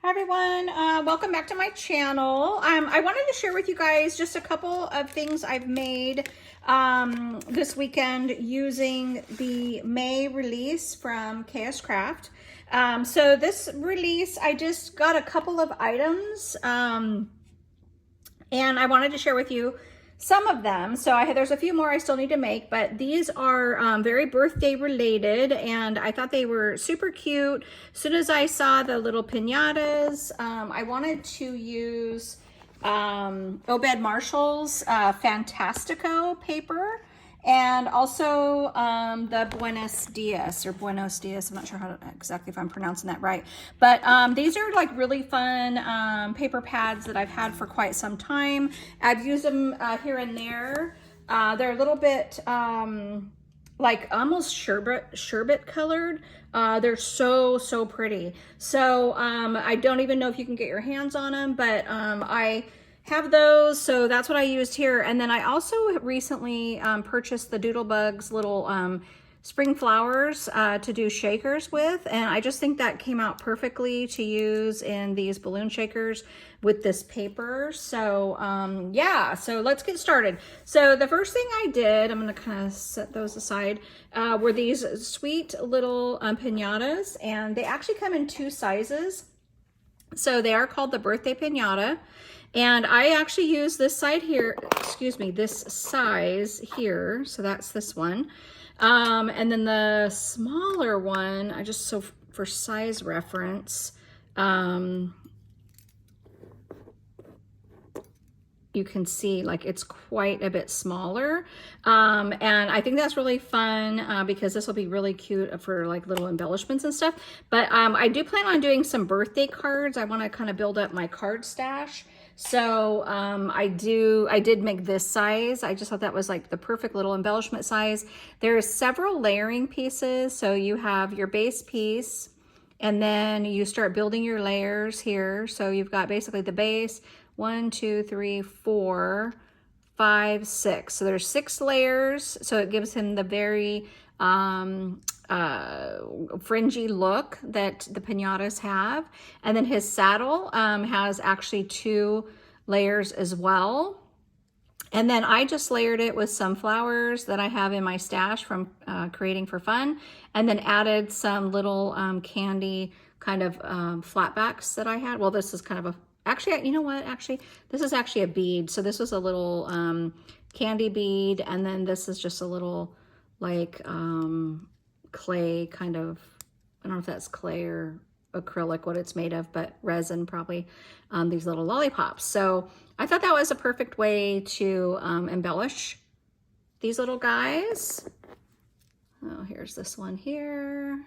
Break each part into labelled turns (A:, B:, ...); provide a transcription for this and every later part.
A: Hi everyone, welcome back to my channel. I wanted to share with you guys just a couple of things I've made this weekend using the May release from KSCraft. So this release, I just got a couple of items and I wanted to share with you some of them. So there's a few more I still need to make, but these are very birthday related, and I thought they were super cute. As soon as I saw the little piñatas, I wanted to use Obed Marshall's Fantastico paper, and also the Buenos Dias, I'm not sure how exactly if I'm pronouncing that right. But these are like really fun paper pads that I've had for quite some time. I've used them here and there. They're a little bit like almost sherbet colored. They're so pretty. So I don't even know if you can get your hands on them, but I have those, so that's what I used here. And then I also recently purchased the Doodlebug's little spring flowers to do shakers with, and I just think that came out perfectly to use in these balloon shakers with this paper. So yeah, so let's get started. So the first thing I did, I'm gonna kind of set those aside, were these sweet little piñatas, and they actually come in two sizes. So they are called the Birthday Piñata. And I actually use this side here, this size here. So that's this one. And then the smaller one, so for size reference, you can see like it's quite a bit smaller. And I think that's really fun because this will be really cute for like little embellishments and stuff. But I do plan on doing some birthday cards. I want to kind of build up my card stash. So I did make this size. I just thought that was like the perfect little embellishment size. There's several layering pieces. So you have your base piece, and then you start building your layers here. So you've got basically the base, 1, 2, 3, 4, 5, 6. So there's 6 layers. So it gives him the very fringy look that the piñatas have. And then his saddle has actually 2 layers as well. And then I just layered it with some flowers that I have in my stash from Creating for Fun, and then added some little candy kind of flatbacks that I had. Well, this is kind of actually, you know what? Actually, this is actually a bead. So this was a little candy bead, and then this is just a little like clay kind of, I don't know if that's clay or acrylic, what it's made of, but resin probably, these little lollipops. So I thought that was a perfect way to embellish these little guys. Oh, here's this one here.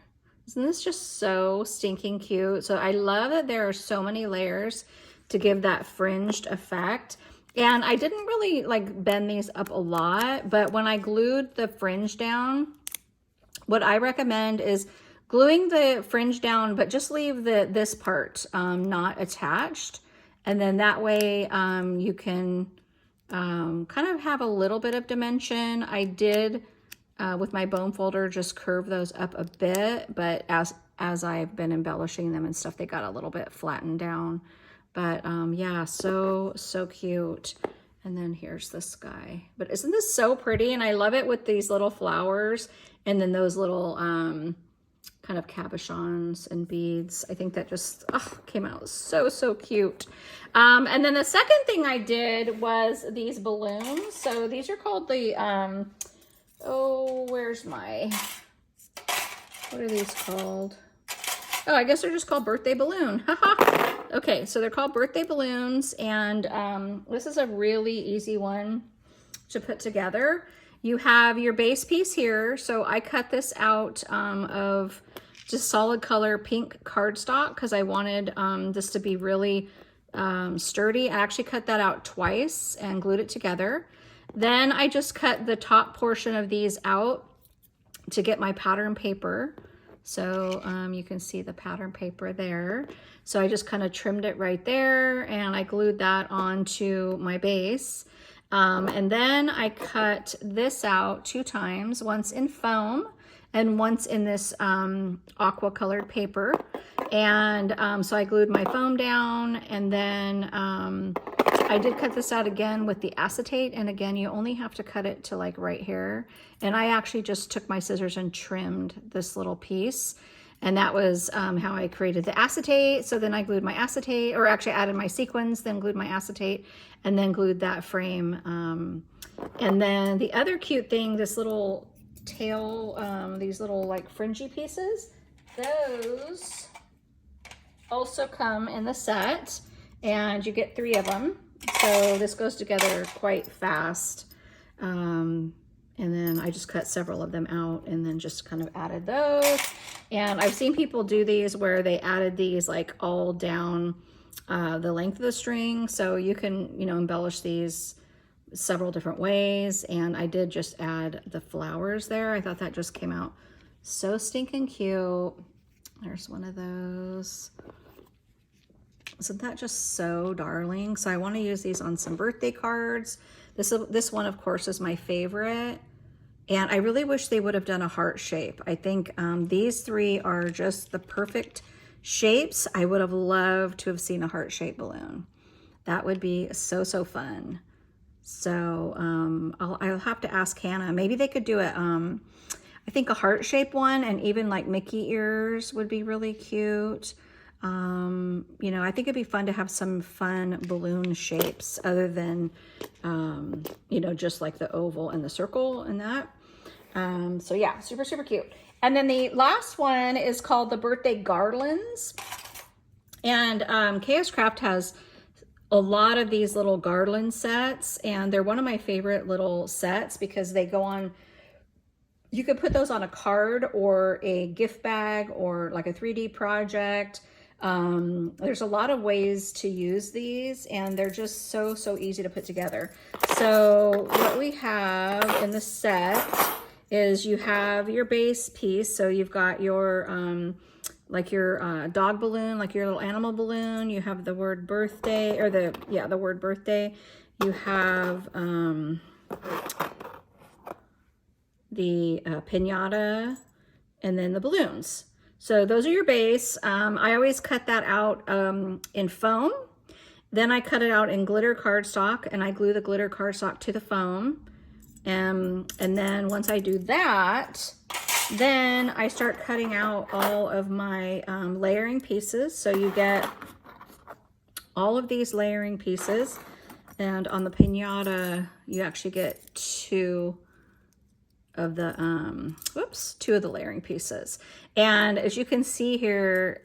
A: Isn't this just so stinking cute? So I love that there are so many layers to give that fringed effect. And I didn't really like bend these up a lot, but when I glued the fringe down, what I recommend is gluing the fringe down, but just leave this part not attached. And then that way you can kind of have a little bit of dimension. I did, with my bone folder, just curve those up a bit, but as I've been embellishing them and stuff, they got a little bit flattened down. But yeah, so cute. And then here's this guy. But isn't this so pretty? And I love it with these little flowers and then those little kind of cabochons and beads. I think that just came out so cute. And then the second thing I did was these balloons. So these are called the, what are these called? Oh, I guess they're just called birthday balloon. Okay, so they're called birthday balloons, and this is a really easy one to put together. You have your base piece here. So I cut this out of just solid color pink cardstock because I wanted this to be really sturdy. I actually cut that out twice and glued it together. Then I just cut the top portion of these out to get my pattern paper. So you can see the pattern paper there. So I just kind of trimmed it right there, and I glued that onto my base. And then I cut this out 2 times, once in foam and once in this aqua colored paper. And so I glued my foam down, and then I did cut this out again with the acetate. And again, you only have to cut it to like right here. And I actually just took my scissors and trimmed this little piece. And that was how I created the acetate. So then I glued my acetate, or actually added my sequins, then glued my acetate, and then glued that frame. And then the other cute thing, this little tail, these little like fringy pieces, those also come in the set, and you get 3 of them. So this goes together quite fast. And then I just cut several of them out and then just kind of added those. And I've seen people do these where they added these like all down the length of the string. So you can, you know, embellish these several different ways. And I did just add the flowers there. I thought that just came out so stinking cute. There's one of those. Isn't that just so darling? So I want to use these on some birthday cards. This one, of course, is my favorite. And I really wish they would have done a heart shape. I think these 3 are just the perfect shapes. I would have loved to have seen a heart shaped balloon. That would be so, so fun. So I'll have to ask Hannah. Maybe they could do it. I think a heart shaped one, and even like Mickey ears would be really cute. You know, I think it'd be fun to have some fun balloon shapes other than, you know, just like the oval and the circle and that. So yeah, super, super cute. And then the last one is called the Birthday Garlands. And KSCraft has a lot of these little garland sets, and they're one of my favorite little sets because they go on, you could put those on a card or a gift bag or like a 3D project. There's a lot of ways to use these, and they're just so, so easy to put together. So what we have in the set is you have your base piece. So you've got your, like your dog balloon, like your little animal balloon. You have the word birthday, or the word birthday. You have the piñata, and then the balloons. So those are your base. I always cut that out in foam. Then I cut it out in glitter cardstock, and I glue the glitter cardstock to the foam. And then once I do that, then I start cutting out all of my layering pieces. So you get all of these layering pieces. And on the piñata, you actually get 2 of the, 2 of the layering pieces. And as you can see here,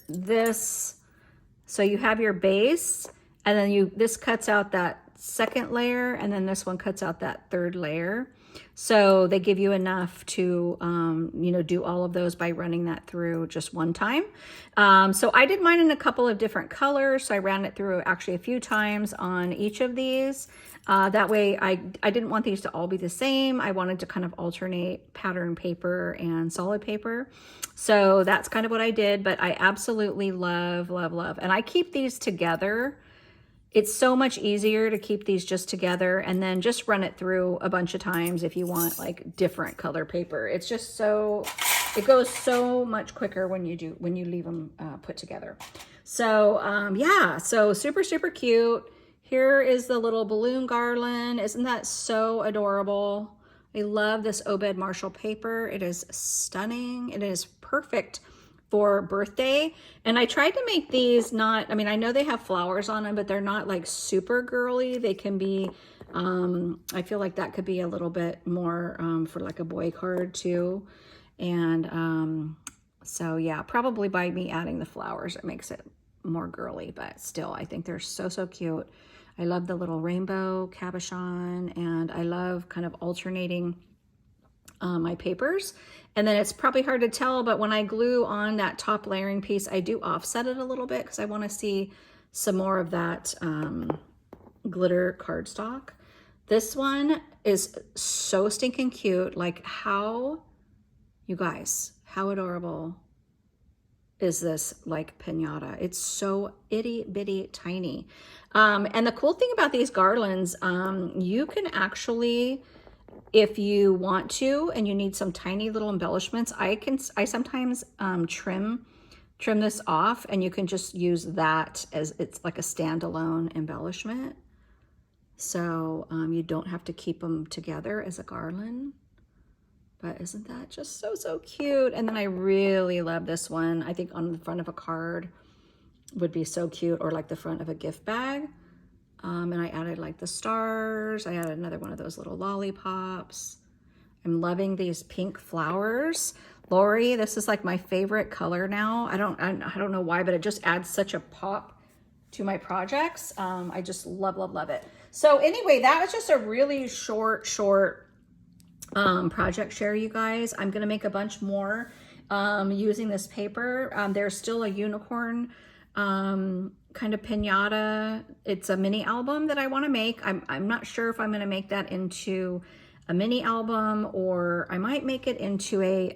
A: so you have your base, and then this cuts out that second layer, and then this one cuts out that 3rd layer. So they give you enough to, you know, do all of those by running that through just one time. So I did mine in a couple of different colors. So I ran it through actually a few times on each of these. That way I didn't want these to all be the same. I wanted to kind of alternate pattern paper and solid paper. So that's kind of what I did, but I absolutely love, love, love. And I keep these together. It's so much easier to keep these just together and then just run it through a bunch of times if you want like different color paper. It's just so, it goes so much quicker when you leave them put together. So yeah, so super, super cute. Here is the little balloon garland. Isn't that so adorable? I love this Obed Marshall paper. It is stunning. It is perfect for birthday. And I tried to make these not, I mean, I know they have flowers on them, but they're not like super girly. They can be, I feel like that could be a little bit more for like a boy card too. And so yeah, probably by me adding the flowers, it makes it more girly, but still, I think they're so, so cute. I love the little rainbow cabochon, and I love kind of alternating my papers. And then it's probably hard to tell, but when I glue on that top layering piece, I do offset it a little bit because I want to see some more of that glitter cardstock. This one is so stinking cute. Like how, you guys, how adorable is this like piñata? It's so itty bitty tiny. And the cool thing about these garlands, you can actually, if you want to, and you need some tiny little embellishments, I sometimes trim this off, and you can just use that as it's like a standalone embellishment. So you don't have to keep them together as a garland. But isn't that just so cute? And then I really love this one. I think on the front of a card would be so cute, or like the front of a gift bag. And I added like the stars. I added another one of those little lollipops. I'm loving these pink flowers. Lori, this is like my favorite color now. I don't know why, but it just adds such a pop to my projects. I just love it. So anyway, that was just a really short project share, you guys. I'm gonna make a bunch more using this paper. There's still a unicorn kind of piñata. It's a mini album that I want to make. I'm not sure if I'm going to make that into a mini album, or I might make it into a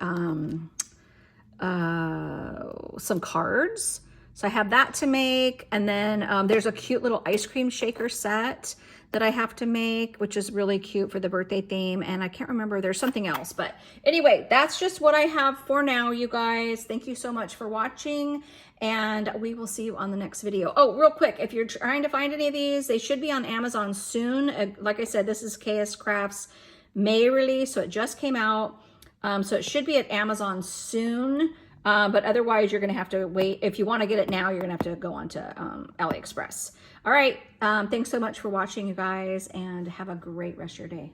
A: some cards. So I have that to make, and then there's a cute little ice cream shaker set that I have to make, which is really cute for the birthday theme. And I can't remember, there's something else. But anyway, that's just what I have for now, you guys. Thank you so much for watching, and we will see you on the next video. Oh, real quick, if you're trying to find any of these, they should be on Amazon soon. Like I said, this is KSCraft's May release, so it just came out. So it should be at Amazon soon. But otherwise, you're going to have to wait. If you want to get it now, you're going to have to go on to AliExpress. All right. Thanks so much for watching, you guys, and have a great rest of your day.